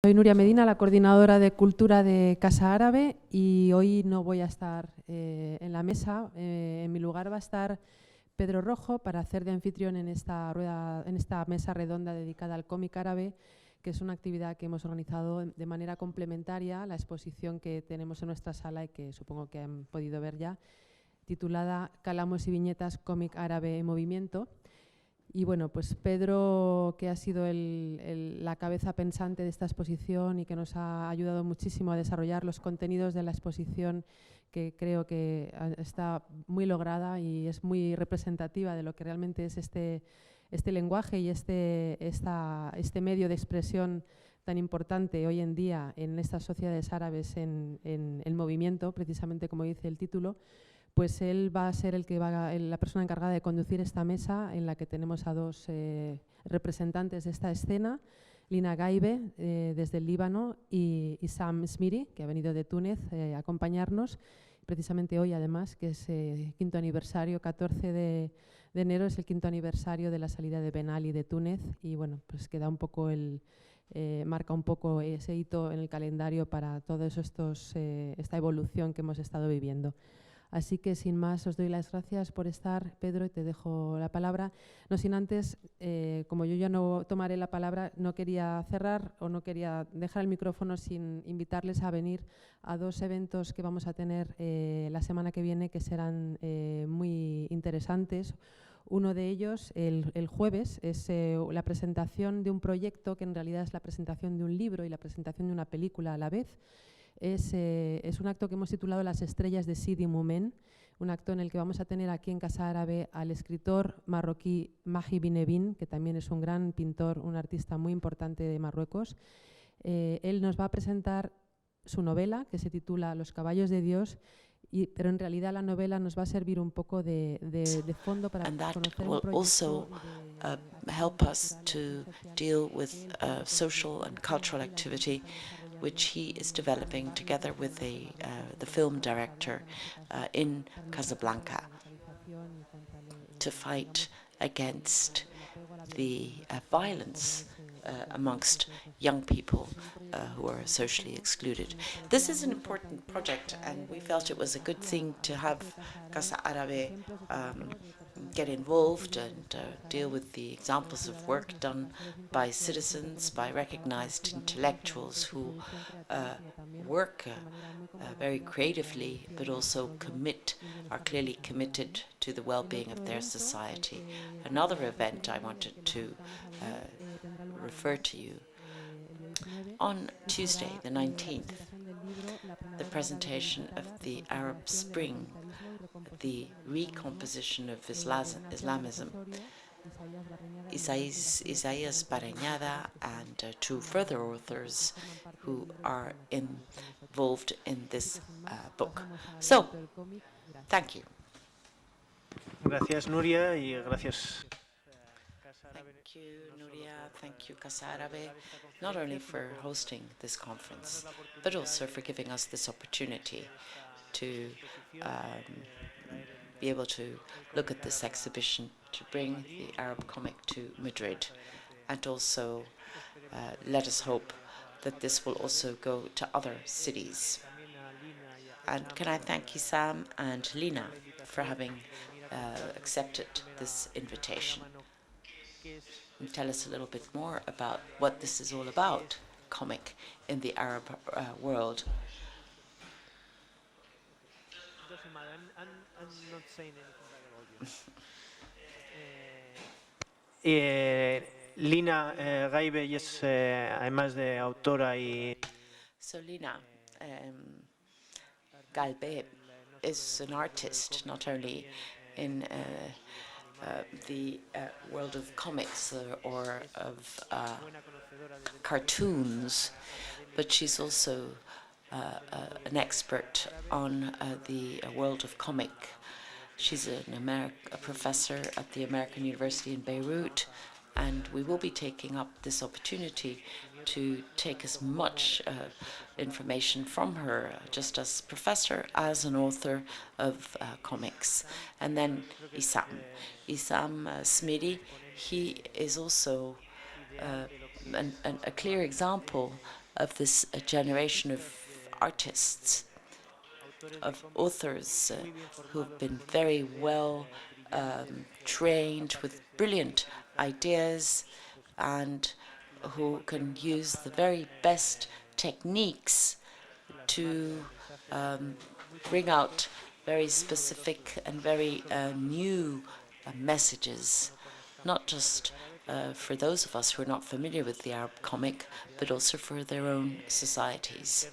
Soy Nuria Medina, la coordinadora de Cultura de Casa Árabe, y hoy no voy a estar en la mesa. En mi lugar va a estar Pedro Rojo para hacer de anfitrión en esta mesa redonda dedicada al cómic árabe, que es una actividad que hemos organizado de manera complementaria a la exposición que tenemos en nuestra sala y que supongo que han podido ver ya, titulada Calamos y viñetas, cómic árabe en movimiento. Y bueno, pues Pedro, que ha sido la cabeza pensante de esta exposición y que nos ha ayudado muchísimo a desarrollar los contenidos de la exposición, que creo que está muy lograda y es muy representativa de lo que realmente es este lenguaje y este medio de expresión tan importante hoy en día en estas sociedades árabes en el movimiento, precisamente como dice el título. Pues él va a ser la persona encargada de conducir esta mesa, en la que tenemos a dos representantes de esta escena, Lina Ghaibeh, desde el Líbano, y Issam Smiri, que ha venido de Túnez a acompañarnos, precisamente hoy además, que es quinto aniversario, 14 de enero es el quinto aniversario de la salida de Ben Ali de Túnez, y bueno, pues queda un poco marca un poco ese hito en el calendario para todos esta evolución que hemos estado viviendo. Así que, sin más, os doy las gracias por estar, Pedro, y te dejo la palabra. No sin antes, como yo ya no tomaré la palabra, no quería cerrar o no quería dejar el micrófono sin invitarles a venir a dos eventos que vamos a tener la semana que viene, que serán muy interesantes. Uno de ellos, el jueves, es la presentación de un proyecto que en realidad es la presentación de un libro y la presentación de una película a la vez. Es un acto que hemos titulado Las estrellas de Sidi Moumen, un acto en el que vamos a tener aquí en Casa Árabe al escritor marroquí Mahi Binebin, que también es un gran pintor, un artista muy importante de Marruecos. Él nos va a presentar su novela, que se titula Los caballos de Dios, pero en realidad la novela nos va a servir un poco de fondo para conocer un proyecto help us to deal with social and cultural activity which he is developing together with the film director in Casablanca to fight against the violence amongst young people who are socially excluded. This is an important project, and we felt it was a good thing to have Casa Árabe get involved and deal with the examples of work done by citizens, by recognized intellectuals who work very creatively, but also are clearly committed to the well-being of their society. Another event I wanted to refer to you. On Tuesday, the 19th, the presentation of the Arab Spring, the recomposition of Islamism, Isaías Barañada and two further authors who are involved in this book. So, thank you. Gracias, Nuria, y gracias. Thank you, Nuria. Thank you, Casa Árabe, not only for hosting this conference, but also for giving us this opportunity to be able to look at this exhibition, to bring the Arab comic to Madrid, and also let us hope that this will also go to other cities. And can I thank Issam and Lina for having accepted this invitation. And tell us a little bit more about what this is all about, comic in the Arab world. Lina Ghaibeh es, además de autora y... So Lina Ghaibeh is an artist, not only in the world of comics or of cartoons, but she's also an expert on the world of comic. She's a professor at the American University in Beirut, and we will be taking up this opportunity to take as much information from her, just as professor, as an author of comics. And then Issam Smiri, he is also a clear example of this generation of artists, of authors who have been very well trained with brilliant ideas and who can use the very best techniques to bring out very specific and very new messages, not just for those of us who are not familiar with the Arab comic, but also for their own societies.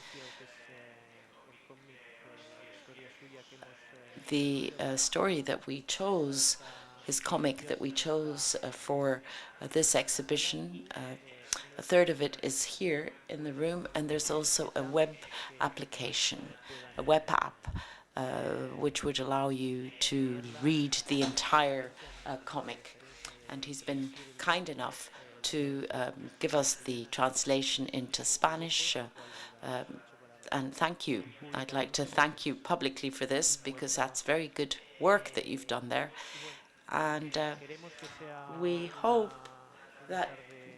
The story that we chose, his comic that we chose for this exhibition, a third of it is here in the room, and there's also a web application, a web app, which would allow you to read the entire comic. And he's been kind enough to give us the translation into Spanish. And thank you. I'd like to thank you publicly for this, because that's very good work that you've done there. And we hope that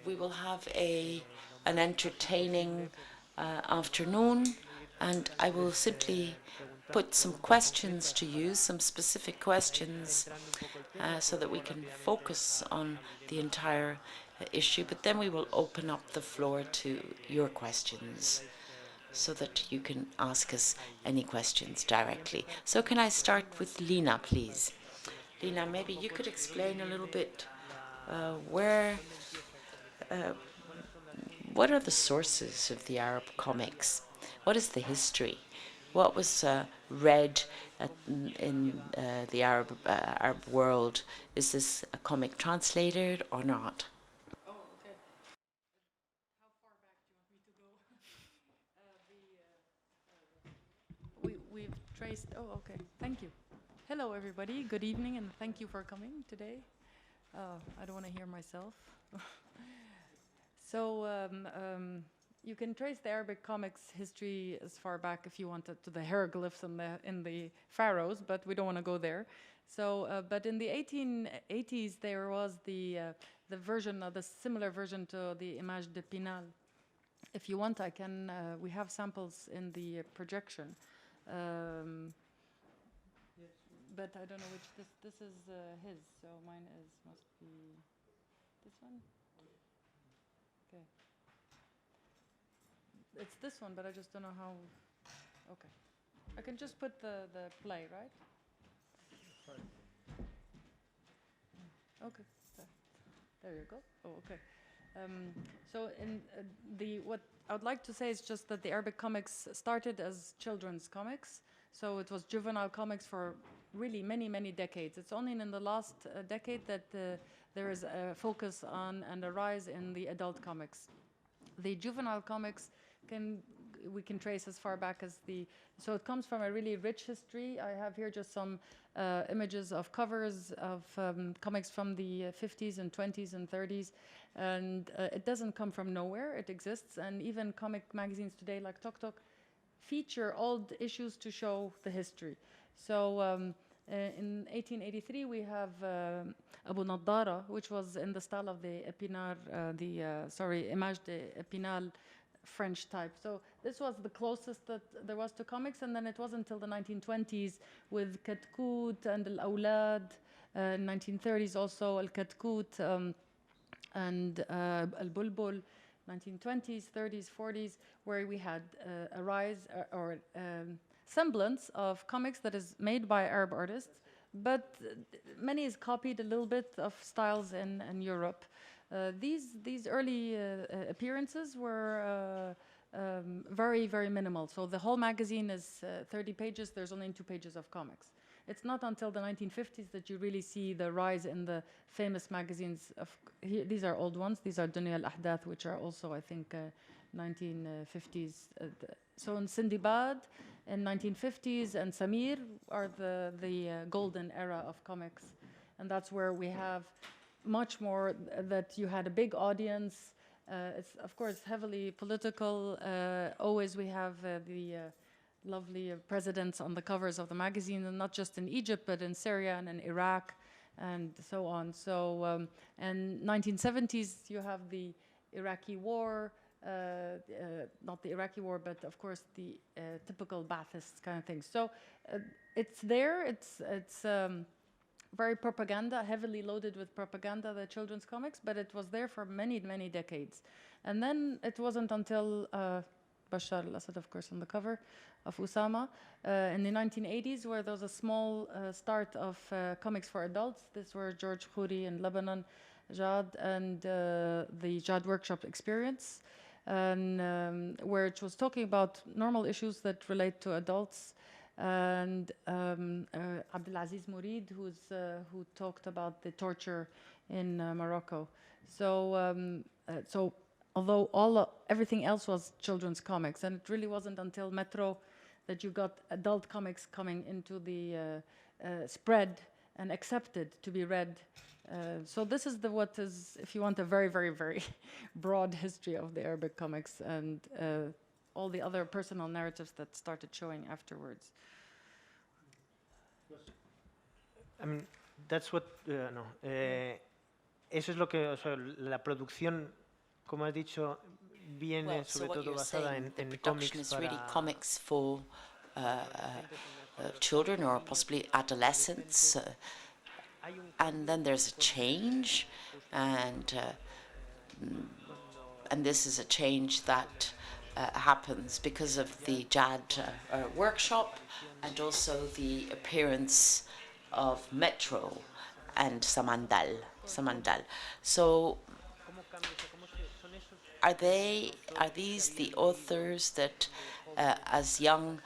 we will have an entertaining afternoon, and I will simply put some questions to you, some specific questions, so that we can focus on the entire issue, but then we will open up the floor to your questions so that you can ask us any questions directly. So can I start with Lina, please? Lina, maybe you could explain a little bit what are the sources of the Arab comics? What is the history? What was read in the Arab world? Is this a comic translated or not? Oh, okay. How far back do you want me to go? We've traced. Oh, okay. Thank you. Hello, everybody. Good evening, and thank you for coming today. I don't want to hear myself. So you can trace the Arabic comics history as far back, if you wanted, to the hieroglyphs in the pharaohs, but we don't want to go there. So, but in the 1880s, there was the version, the similar version to the Image d'Épinal. If you want, I can. We have samples in the projection, but I don't know which. This is his, so mine must be this one. Okay. It's this one, but I just don't know how. Okay. I can just put the play, right? Okay. There you go. Oh, okay. So in what I would like to say is just that the Arabic comics started as children's comics. So it was juvenile comics for really many, many decades. It's only in the last decade that there is a focus on and a rise in the adult comics. The juvenile comics we can trace as far back as so it comes from a really rich history. I have here just some images of covers of comics from the 50s and 20s and 30s, and it doesn't come from nowhere. It exists, and even comic magazines today like Tok Tok feature old issues to show the history. So in 1883 we have Abu Nadara, which was in the style of the Image d'Épinal French type. So this was the closest that there was to comics, and then it wasn't until the 1920s with Katkut and Al-Awlad, 1930s also Al-Katkut and Al-Bulbul, 1920s, 30s, 40s, where we had a rise or semblance of comics that is made by Arab artists, but many is copied a little bit of styles in Europe. These early appearances were very, very minimal. So the whole magazine is 30 pages. There's only 2 pages of comics. It's not until the 1950s that you really see the rise in the famous magazines. These are old ones. These are Dunya al-Ahdath, which are also, I think, 1950s. So in Sindibad in 1950s and Samir are the golden era of comics. And that's where we have much more that you had a big audience. It's, of course, heavily political. Always we have the lovely presidents on the covers of the magazine, and not just in Egypt, but in Syria and in Iraq and so on. So, and 1970s, you have the Iraqi war, not the Iraqi war, but of course the typical Ba'athist kind of thing. So it's there. It's very propaganda, heavily loaded with propaganda, the children's comics, but it was there for many, many decades. And then it wasn't until Bashar al-Assad, of course, on the cover of Usama, in the 1980s, where there was a small start of comics for adults. These were George Khoury in Lebanon, Jad, and the Jad Workshop Experience, and where it was talking about normal issues that relate to adults. And Abdelaziz Mourid, who talked about the torture in Morocco. So, so although everything else was children's comics, and it really wasn't until Metro that you got adult comics coming into the spread and accepted to be read. So this is what is, if you want, a very, very, very broad history of the Arabic comics and all the other personal narratives that started showing afterwards. I mean, that's what, eso es lo que, o sea, la producción, como has dicho, viene sobre todo basada en cómics para... Really comics for children or possibly adolescents, and then there's a change, and this is a change that happens because of the Jad workshop and also the appearance of Metro and Samandal. So are these the authors that as young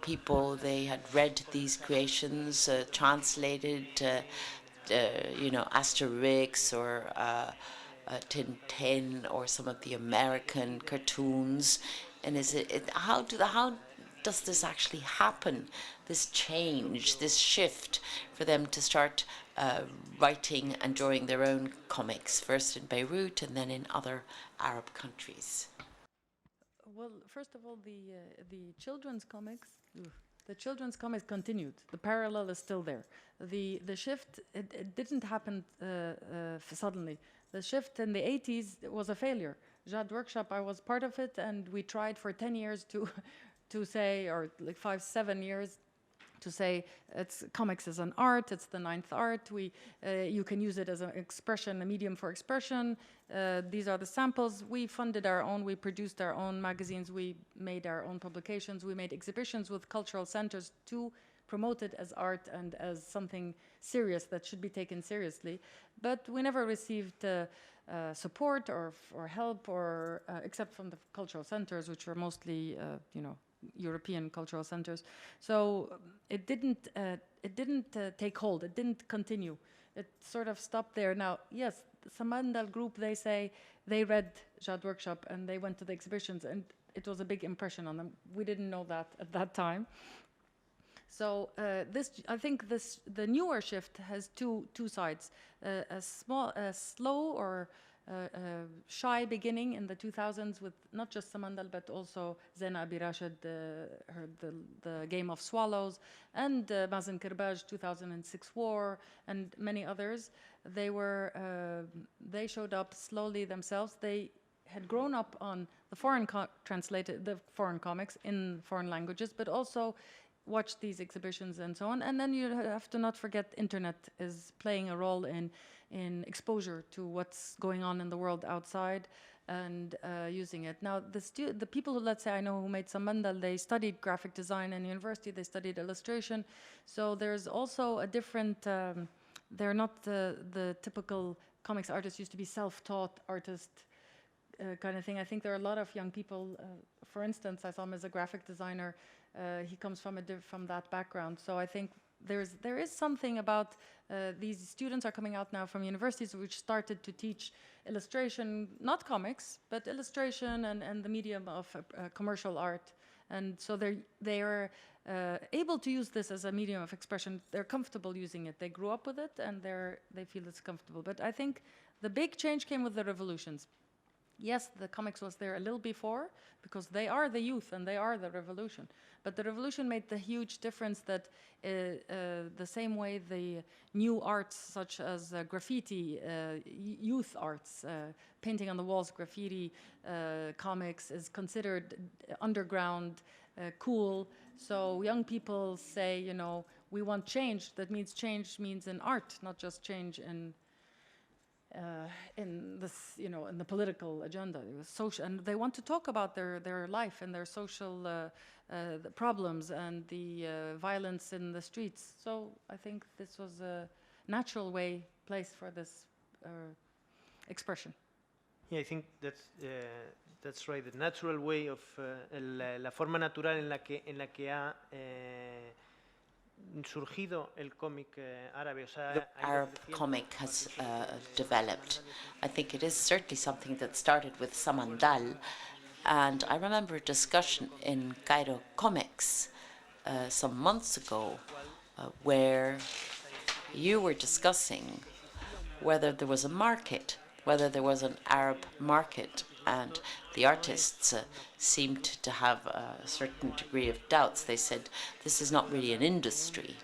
people they had read these creations, translated you know, Asterix or Tintin or some of the American cartoons, and how does this actually happen, this change, this shift for them to start writing and drawing their own comics, first in Beirut and then in other Arab countries? Well, first of all, the children's comics, continued. The parallel is still there. The shift, it didn't happen suddenly. The shift in the 80s was a failure. Jad Workshop, I was part of it, and we tried for 10 years to say, or like 5-7 years, to say comics is an art, it's the ninth art. You can use it as an expression, a medium for expression. These are the samples. We funded our own, we produced our own magazines, we made our own publications, we made exhibitions with cultural centers to promote it as art and as something serious that should be taken seriously. But we never received support or help, or except from the cultural centers, which were mostly, you know, European cultural centers. So it didn't take hold. It didn't continue. It sort of stopped there. Now, yes, the Samandal group, they say they read Jad Workshop and they went to the exhibitions, and it was a big impression on them. We didn't know that at that time. So I think the newer shift has two sides: a slow or shy beginning in the 2000s with not just Samandal but also Zena Abi Rashid, the Game of Swallows, and Mazen Kirbaj, 2006 War, and many others. They showed up slowly themselves. They had grown up on the foreign comics in foreign languages, but also watched these exhibitions and so on. And then you have to not forget internet is playing a role in exposure to what's going on in the world outside and using it. Now, the people who, let's say, I know who made Samandal, they studied graphic design in university, they studied illustration. So there's also a different, they're not the typical comics artists used to be self-taught artist kind of thing. I think there are a lot of young people, for instance, I saw him as a graphic designer. He comes from that background. So I think there is something about these students are coming out now from universities which started to teach illustration, not comics, but illustration and the medium of commercial art. And so they are able to use this as a medium of expression. They're comfortable using it. They grew up with it and they feel it's comfortable. But I think the big change came with the revolutions. yes, the comics was there a little before, because they are the youth and they are the revolution. But the revolution made the huge difference that the same way the new arts such as graffiti, youth arts, painting on the walls, graffiti, comics is considered underground, cool. So young people say, you know, we want change. That means change means in art, not just change in this, you know, in the political agenda. It was social, and they want to talk about their life and their social the problems and the violence in the streets. So I think this was a natural place for this expression. Yeah, I think that's right. The natural way of la forma natural en la que ha surgido el cómic árabe. O sea, The Arab comic has developed. I think it is certainly something that started with Samandal. And I remember a discussion in Cairo Comics some months ago where you were discussing whether there was a market, whether there was an Arab market, and the artists seemed to have a certain degree of doubts. They said, this is not really an industry.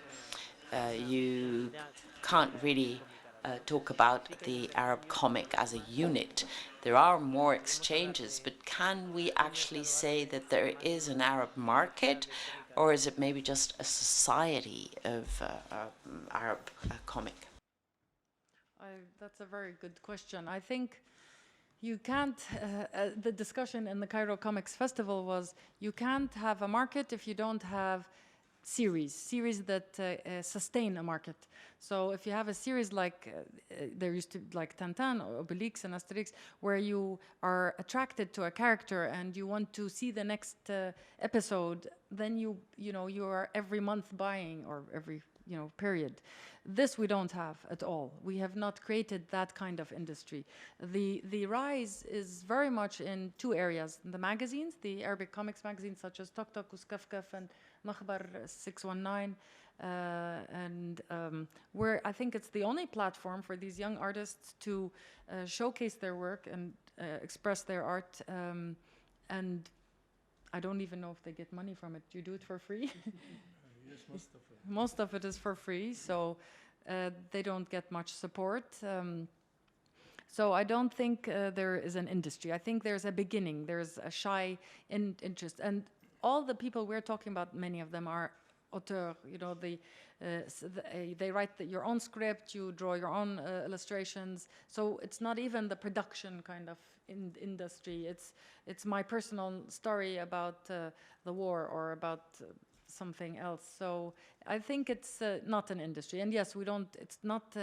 You can't really talk about the Arab comic as a unit. There are more exchanges, but can we actually say that there is an Arab market, or is it maybe just a society of Arab comic? That's a very good question. I think you can't, the discussion in the Cairo Comics Festival was, you can't have a market if you don't have series that sustain a market. So if you have a series like, there used to be like Tintin, or Obelix and Asterix, where you are attracted to a character and you want to see the next episode, then you are every month buying, or every period. This we don't have at all. We have not created that kind of industry. The rise is very much in two areas. The magazines, the Arabic comics magazines such as Tok Tok, Uskafkaf, and Makhbar 619, and where I think it's the only platform for these young artists to showcase their work and express their art. And I don't even know if they get money from it. Do you do it for free? Yes, most of it. Most of it is for free, so they don't get much support. So I don't think there is an industry. I think there's a beginning. There's a shy interest. And all the people we're talking about, many of them are auteurs. They write your own script, you draw your own illustrations. So it's not even the production kind of industry. It's my personal story about the war or about something else. So I think it's not an industry. And yes, it's not,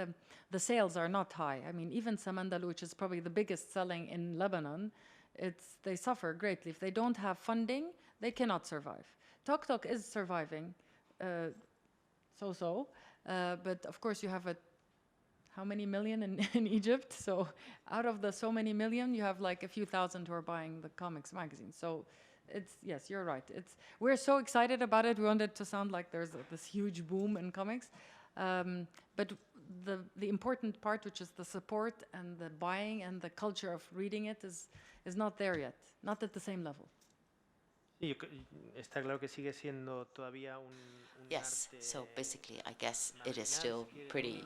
the sales are not high. I mean, even Samandal, which is probably the biggest selling in Lebanon, they suffer greatly. If they don't have funding, they cannot survive. Tok Tok is surviving, but of course you have how many million in Egypt? So out of the so many million, you have like a few thousand who are buying the comics magazine. So yes, you're right. We're so excited about it. We want it to sound like there's this huge boom in comics. But the important part, which is the support and the buying and the culture of reading it, is not there yet, not at the same level. Está claro que sigue siendo todavía un Yes, so basically I guess it is still pretty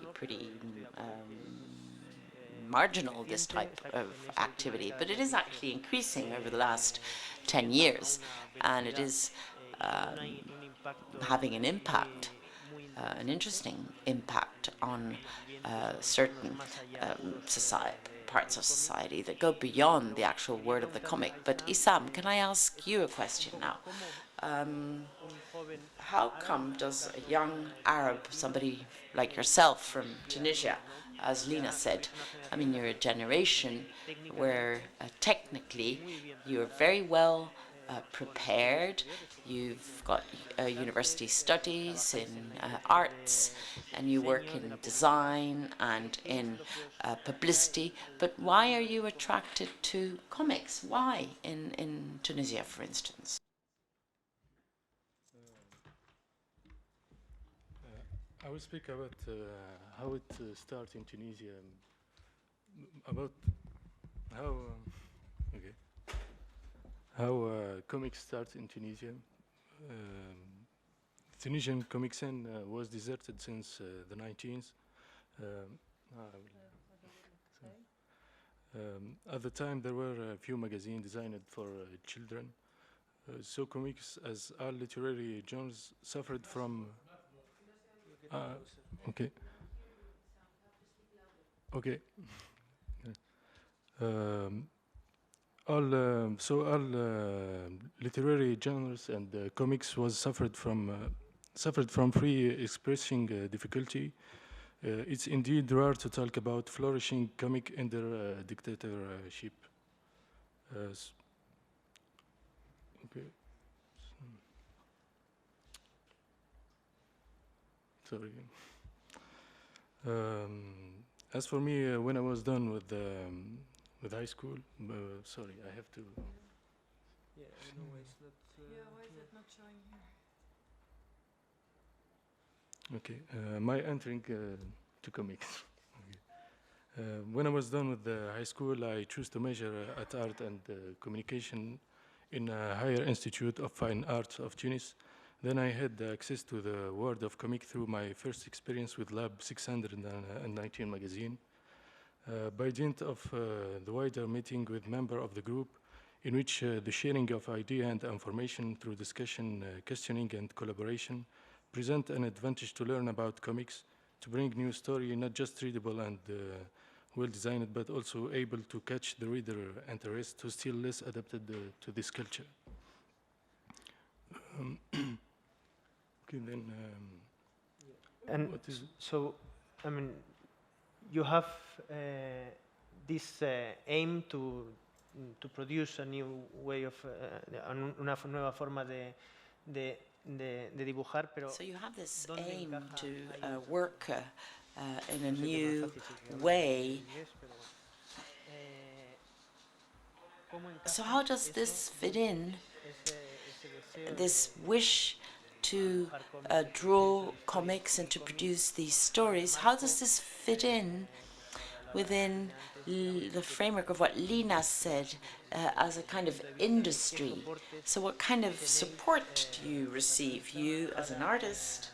marginal, this type of activity, but it is actually increasing over the last 10 years, and it is having an impact, an interesting impact on certain parts of society that go beyond the actual word of the comic. But Issam, can I ask you a question now? How come does a young Arab, somebody like yourself from Tunisia, as Lina said, I mean, you're a generation where technically you're very well prepared. You've got university studies in arts, and you work in design and in publicity. But why are you attracted to comics? Why in Tunisia, for instance? I will speak about how it started in Tunisia, about how how comics start in Tunisia. Tunisian comic scene was deserted since the 19th. At the time, there were a few magazines designed for children. So comics, as all literary genres, suffered from... okay. Okay. All literary genres and comics was suffered from free expressing difficulty. It's indeed rare to talk about flourishing comic under dictatorship. Okay. Sorry. As for me, when I was done with high school, sorry, I have to. Yeah, no, it's not. Why is it not showing here? Okay, my entering to comics. Okay. When I was done with the high school, I chose to major at art and communication in a higher institute of fine arts of Tunis. Then I had access to the world of comic through my first experience with Lab 619 magazine. By dint of the wider meeting with members of the group, in which the sharing of idea and information through discussion, questioning and collaboration present an advantage to learn about comics, to bring new story, not just readable and well designed, but also able to catch the reader interest, who still less adapted to this culture. Okay, then. And so, I mean, you have this aim to produce a new way of una nueva forma de dibujar, pero. So you have this aim to work in a new way. So how does this fit in, this wish to draw comics and to produce these stories? How does this fit in within the framework of what Lina said as a kind of industry? So what kind of support do you receive, you as an artist,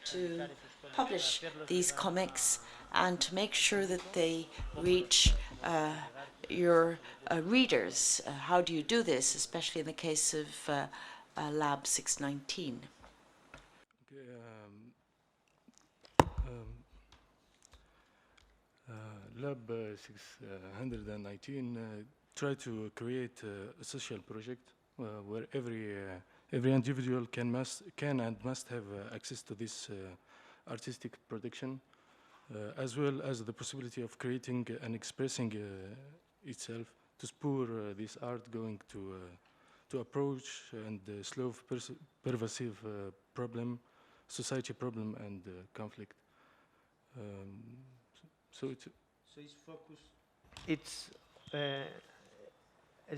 to publish these comics and to make sure that they reach your readers? How do you do this, especially in the case of Lab 619? Okay, Lab 619 try to create a social project where every individual can and must have access to this artistic production, as well as the possibility of creating and expressing itself, to spur this art going to approach and solve pervasive problem, society problem and conflict. So it's focus. It's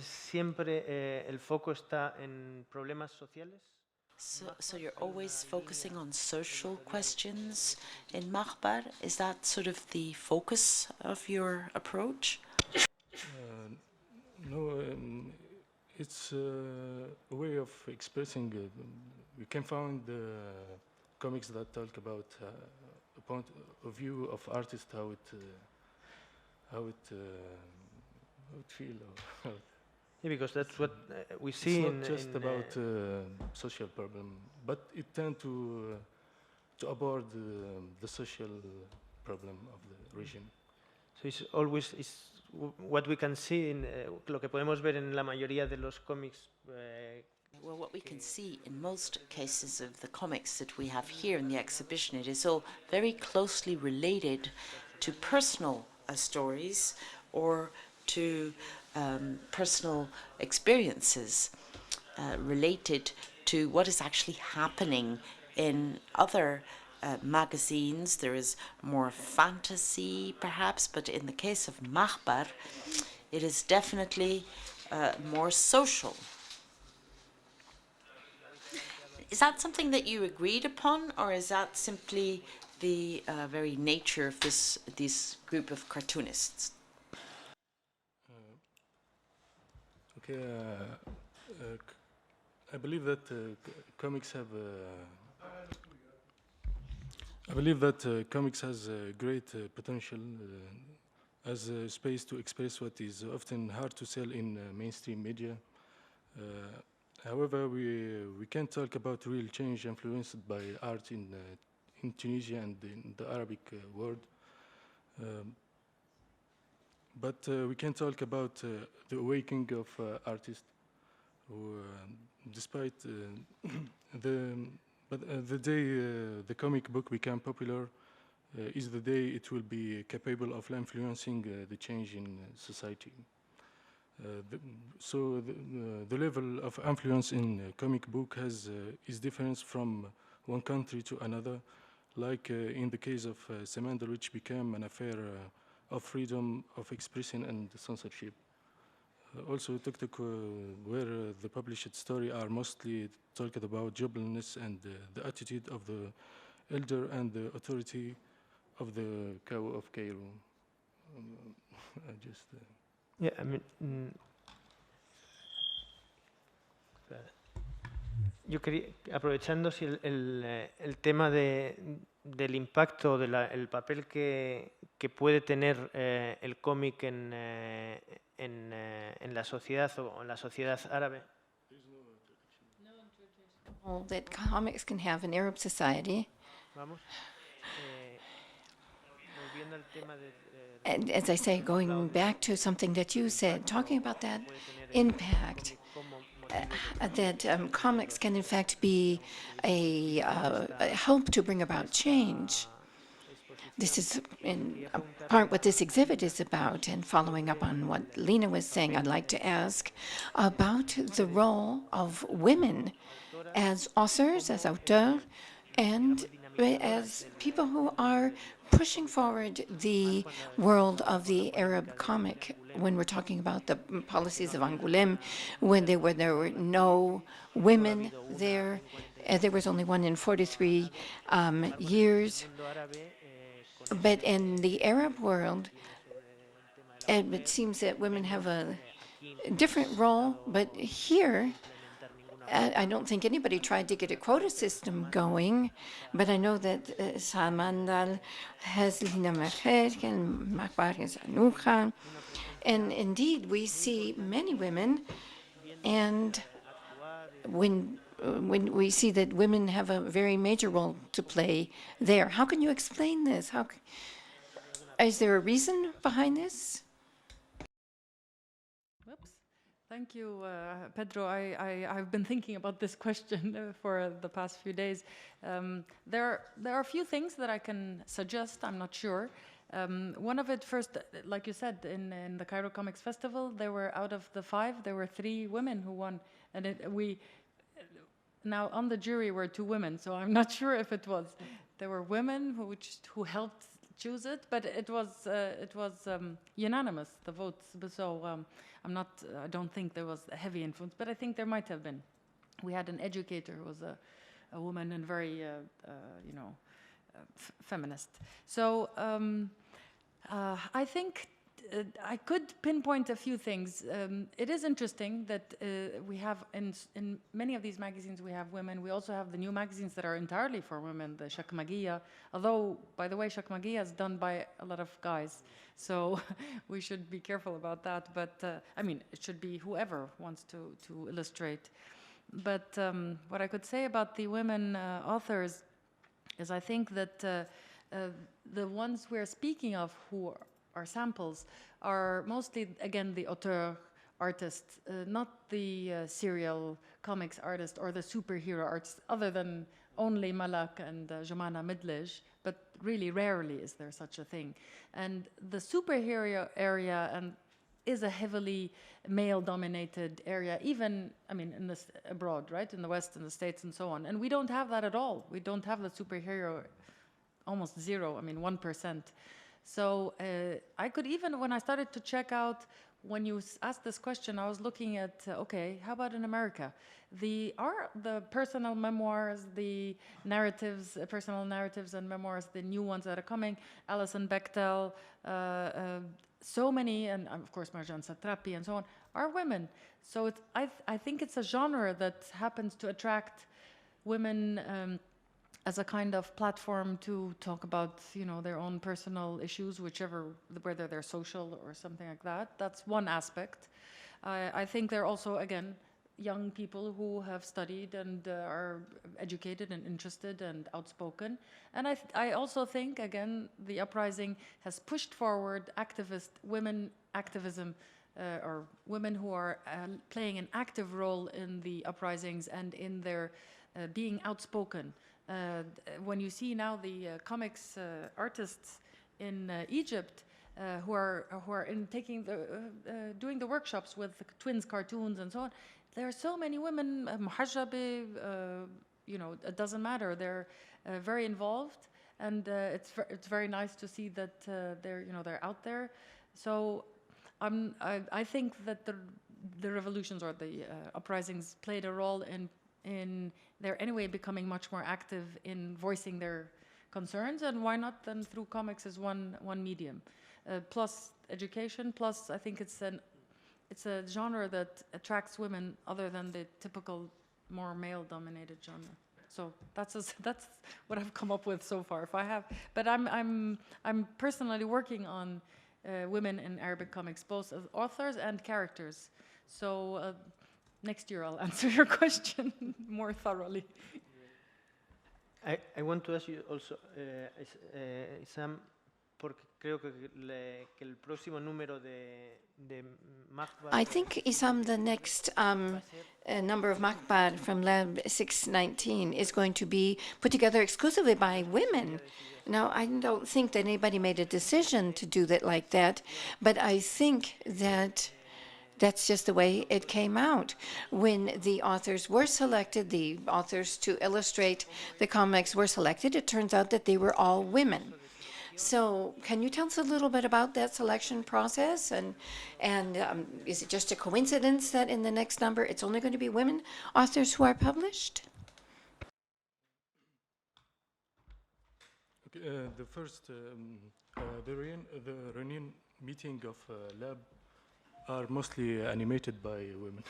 siempre el foco está en problemas sociales. So you're always focusing on social questions in Mahbar? Is that sort of the focus of your approach? No, it's a way of expressing. We can find comics that talk about a point of view of artists, how it feel. Yeah, because that's what we see. It's not just about social problem, but it tends to abord the social problem of the region. So it's always what we can see in lo que podemos ver en la mayoría de los cómics. Well, what we can see in most cases of the comics that we have here in the exhibition, it is all very closely related to personal stories or to personal experiences related to what is actually happening in other magazines. There is more fantasy, perhaps, but in the case of Mahbar, it is definitely more social. Is that something that you agreed upon, or is that simply the very nature of this group of cartoonists? Okay, I believe that comics have. I believe that comics has great potential as a space to express what is often hard to sell in mainstream media. However, we can talk about real change influenced by art in Tunisia and in the Arabic world. But we can talk about the awakening of artists who, despite the day the comic book became popular is the day it will be capable of influencing the change in society. So the level of influence in comic book is different from one country to another, like in the case of Samandal, which became an affair of freedom of expression and censorship. Also, Tuk-Tuk, where the published story are mostly talked about joblessness and the attitude of the elder and the authority of the cow of Cairo. Yeah, I mean, yo quería, aprovechando si el tema del impacto, el papel que puede tener el cómic en la sociedad o en la sociedad árabe. That comics can have in Arab society. Vamos. Volviendo al tema And as I say, going back to something that you said, talking about that impact, that comics can in fact be a help to bring about change. This is in part what this exhibit is about, and following up on what Lina was saying, I'd like to ask about the role of women as authors, as auteurs, and as people who are pushing forward the world of the Arab comic. When we're talking about the policies of Angoulême, when there were no women there, there was only one in 43 years. But in the Arab world, it seems that women have a different role, but here, I don't think anybody tried to get a quota system going, but I know that Samandal has Lina Ghaibeh and Makbar has Anucha, and indeed we see many women, and when we see that women have a very major role to play there. How can you explain this? Is there a reason behind this? Whoops. Thank you, Pedro. I've been thinking about this question for the past few days. There are a few things that I can suggest. I'm not sure. One of it, first, like you said, in the Cairo Comics Festival, there were, out of the 5, there were 3 women who won. And now on the jury were 2 women, so I'm not sure if it was. There were women who helped choose it, but it was unanimous, the votes. So I don't think there was a heavy influence, but I think there might have been. We had an educator who was a woman and very, feminist. So I think I could pinpoint a few things. It is interesting that we have in many of these magazines we have women. We also have the new magazines that are entirely for women, the Shakmagiya. Although, by the way, Shakmagiya is done by a lot of guys, so we should be careful about that. But I mean, it should be whoever wants to illustrate. But what I could say about the women authors is I think that the ones we're speaking of who are samples are mostly, again, the auteur artists, not the serial comics artist or the superhero artists, other than only Malak and Jomana Midlij, but really rarely is there such a thing. And the superhero area is a heavily male-dominated area, even, I mean, in this abroad, right, in the West, in the States, and so on. And we don't have that at all. We don't have the superhero, almost zero, I mean, 1%. So I could even, when I started to check out, when you asked this question, I was looking at, okay, how about in America? The personal memoirs, the narratives, personal narratives and memoirs, the new ones that are coming, Alison Bechdel, so many, and of course Marjan Satrapi and so on, are women. So it's, I think it's a genre that happens to attract women as a kind of platform to talk about, you know, their own personal issues, whether they're social or something like that. That's one aspect. I think there are also, again, young people who have studied and are educated and interested and outspoken. And I also think, again, the uprising has pushed forward women activism, or women who are playing an active role in the uprisings and in their being outspoken. When you see now the comics artists in Egypt, who are doing the workshops with the twins cartoons and so on, there are so many women, muhajjabe, you know, it doesn't matter. They're very involved, and it's very nice to see that they're out there. So I think that the revolutions or the uprisings played a role in their anyway becoming much more active in voicing their concerns, and why not then through comics as one medium, plus education, plus I think it's a genre that attracts women other than the typical more male-dominated genre. So that's what I've come up with so far. But I'm personally working on women in Arabic comics, both as authors and characters. So next year I'll answer your question more thoroughly. I want to ask you also, Issam, porque creo que el próximo número de Makbar. I think, Issam, the next number of Makbar from Lab 619 is going to be put together exclusively by women. Now, I don't think that anybody made a decision to do that like that, but I think that that's just the way it came out. When the authors were selected, the authors to illustrate the comics were selected, it turns out that they were all women. So can you tell us a little bit about that selection process? And is it just a coincidence that in the next number it's only going to be women authors who are published? Okay, the first, the reunion meeting of Lab are mostly animated by women,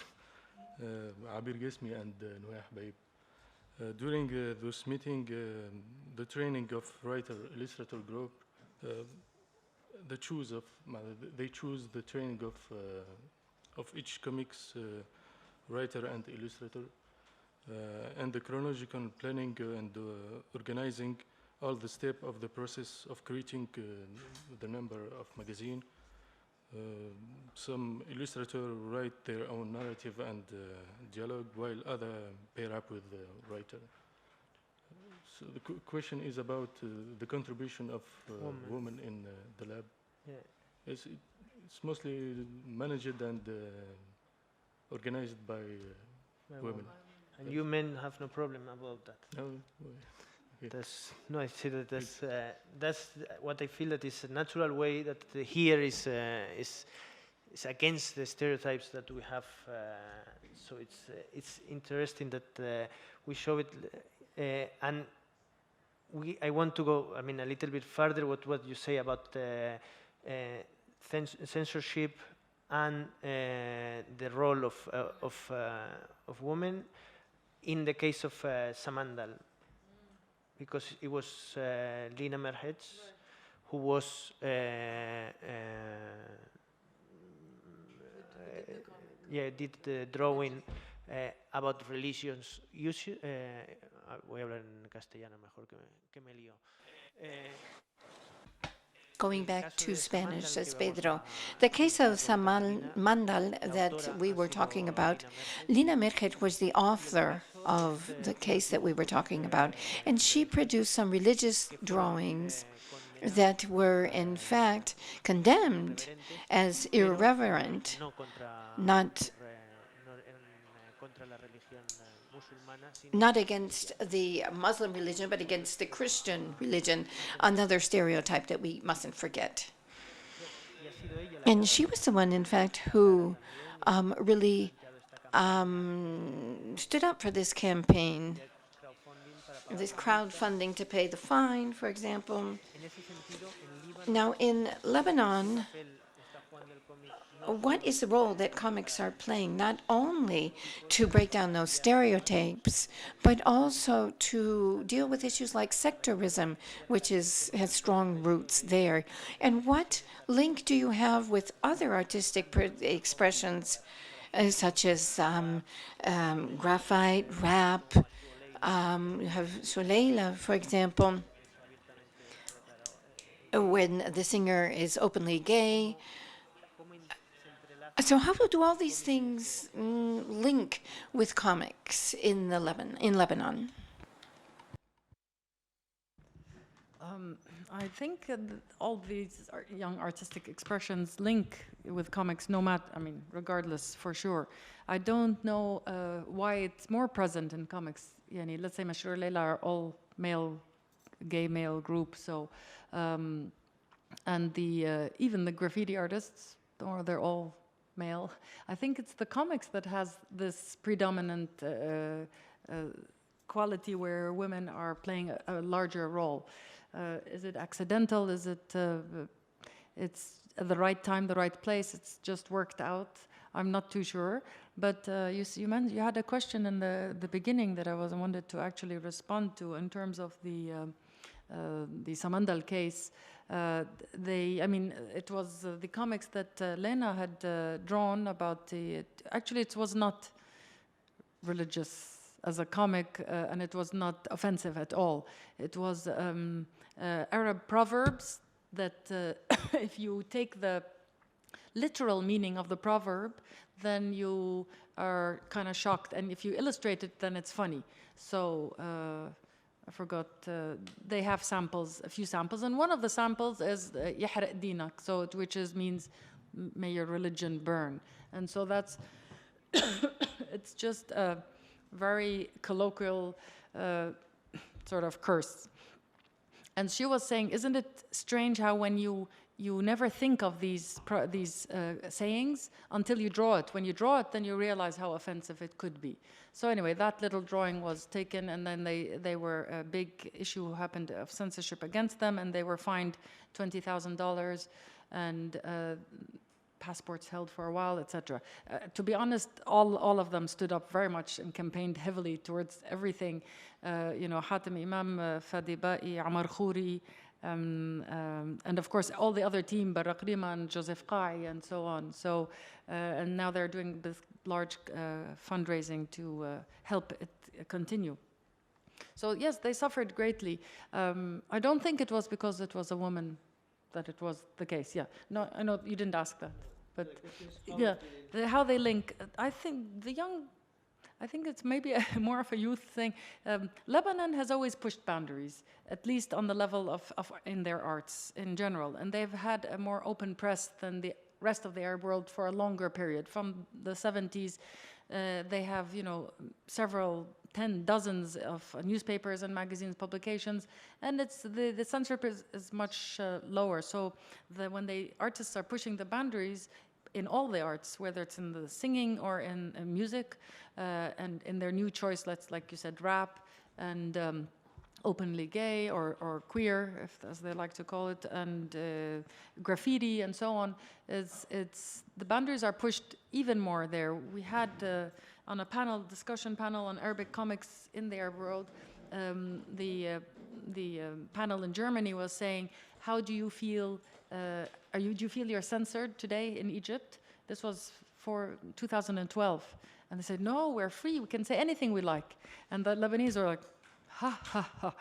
Abir Gesmi and Lina Ghaibeh. During this meeting, the training of writer-illustrator group, they choose the training of each comics writer and illustrator, and the chronological planning and organizing all the steps of the process of creating the number of magazine. Some illustrators write their own narrative and dialogue, while others pair up with the writer. So the question is about the contribution of women in the lab. Yeah. It's mostly managed and organized by women. And you men have no problem about that? No. I see that that's what I feel that is a natural way that here is against the stereotypes that we have. So it's interesting that we show it, and I want to go, a little bit further with what you say about censorship and the role of women in the case of Samandal. Because it was Lina Ghaibeh who was did the drawing about religions. Voy a hablar en castellano mejor que me lío. Going back to Spanish, says Pedro. The case of Samandal that we were talking about, Lina Ghaibeh was the author of the case that we were talking about, and she produced some religious drawings that were in fact condemned as irreverent, not against the Muslim religion, but against the Christian religion, another stereotype that we mustn't forget. And she was the one, in fact, who really stood up for this campaign, this crowdfunding to pay the fine, for example. Now, in Lebanon, what is the role that comics are playing, not only to break down those stereotypes, but also to deal with issues like sectorism, which has strong roots there? And what link do you have with other artistic expressions, such as graphite, rap? You have Soleila, for example, when the singer is openly gay. So how do all these things link with comics in Lebanon? I think all these young artistic expressions link with comics, regardless, for sure. I don't know why it's more present in comics. Let's say Mashrur Leila are all gay male group, so and even the graffiti artists, they're all male. I think it's the comics that has this predominant quality where women are playing a larger role. Is it accidental? Is it it's at the right time, the right place? It's just worked out. I'm not too sure. But you had a question in the beginning that I wanted to actually respond to in terms of the Samandal case. It was the comics that Lena had drawn about actually it was not religious as a comic, and it was not offensive at all. It was Arab proverbs that if you take the literal meaning of the proverb, then you are kind of shocked, and if you illustrate it, then it's funny. So I forgot, they have samples, a few samples, and one of the samples is يحرق دينك, so which means may your religion burn. And so that's, it's just a very colloquial sort of curse. And she was saying, isn't it strange how when you never think of these sayings until you draw it. When you draw it, then you realize how offensive it could be. So anyway, that little drawing was taken, and then they were a big issue happened of censorship against them, and they were fined $20,000 and passports held for a while, etc. To be honest, all of them stood up very much and campaigned heavily towards everything. Hatem Imam, Fadi Ba'i, Amar Khouri, and of course all the other team, Barak Rima, Joseph Qai, and so on. So, and now they're doing this large fundraising to help it continue. So yes, they suffered greatly. I don't think it was because it was a woman that it was the case. Yeah, no, I know you didn't ask that, but yeah, how they link. I think it's maybe more of a youth thing. Lebanon has always pushed boundaries, at least on the level of in their arts in general, and they've had a more open press than the rest of the Arab world for a longer period. From the 70s, they have dozens of newspapers and magazines, publications, and it's the censorship is much lower. So when the artists are pushing the boundaries in all the arts, whether it's in the singing or in music, and in their new choice, like you said, rap and openly gay or queer, as they like to call it, and graffiti and so on, the boundaries are pushed even more there. We had on a discussion panel on Arabic comics in the Arab world, the panel in Germany was saying, how do you feel, do you feel you're censored today in Egypt? This was for 2012. And they said, no, we're free, we can say anything we like. And the Lebanese are like, ha, ha, ha,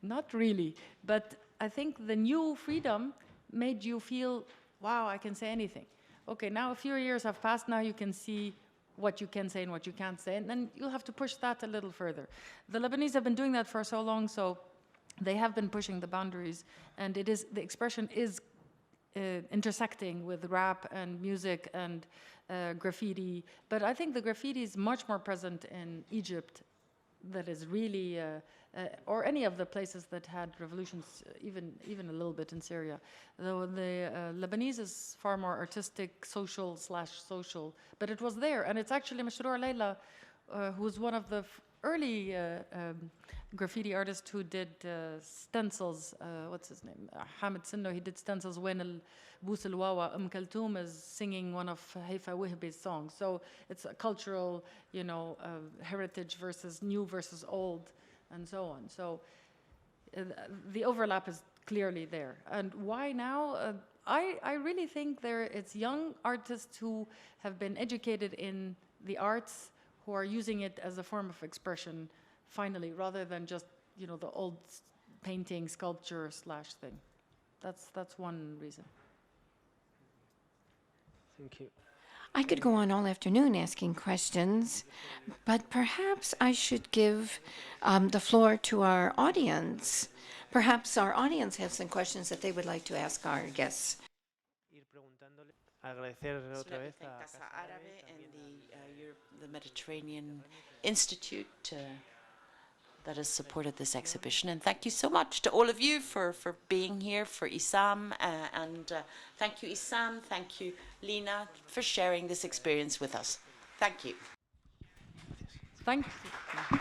not really. But I think the new freedom made you feel, wow, I can say anything. Okay, now a few years have passed, now you can see what you can say and what you can't say, and then you'll have to push that a little further. The Lebanese have been doing that for so long, so they have been pushing the boundaries, and the expression is intersecting with rap and music and graffiti. But I think the graffiti is much more present in Egypt, that is really, or any of the places that had revolutions, even a little bit in Syria. Though the Lebanese is far more artistic, social, but it was there. And it's actually Mashrur Leila, who's one of the early graffiti artist who did stencils. What's his name? Hamid Sinno. He did stencils when Bous El Wawa. Kulthum is singing one of Haifa Wihbe's songs. So it's a cultural, you know, heritage versus new versus old, and so on. So the overlap is clearly there. And why now? I really think it's young artists who have been educated in the arts who are using it as a form of expression, finally, rather than just, you know, the old painting, sculpture / thing. That's one reason. Thank you. I could go on all afternoon asking questions, but perhaps I should give the floor to our audience. Perhaps our audience has some questions that they would like to ask our guests. Agradecer otra vez a Casa Árabe and the Mediterranean Institute that has supported this exhibition. And thank you so much to all of you for being here, for Issam, and thank you, Issam, thank you, Lina, for sharing this experience with us. Thank you. Thank you.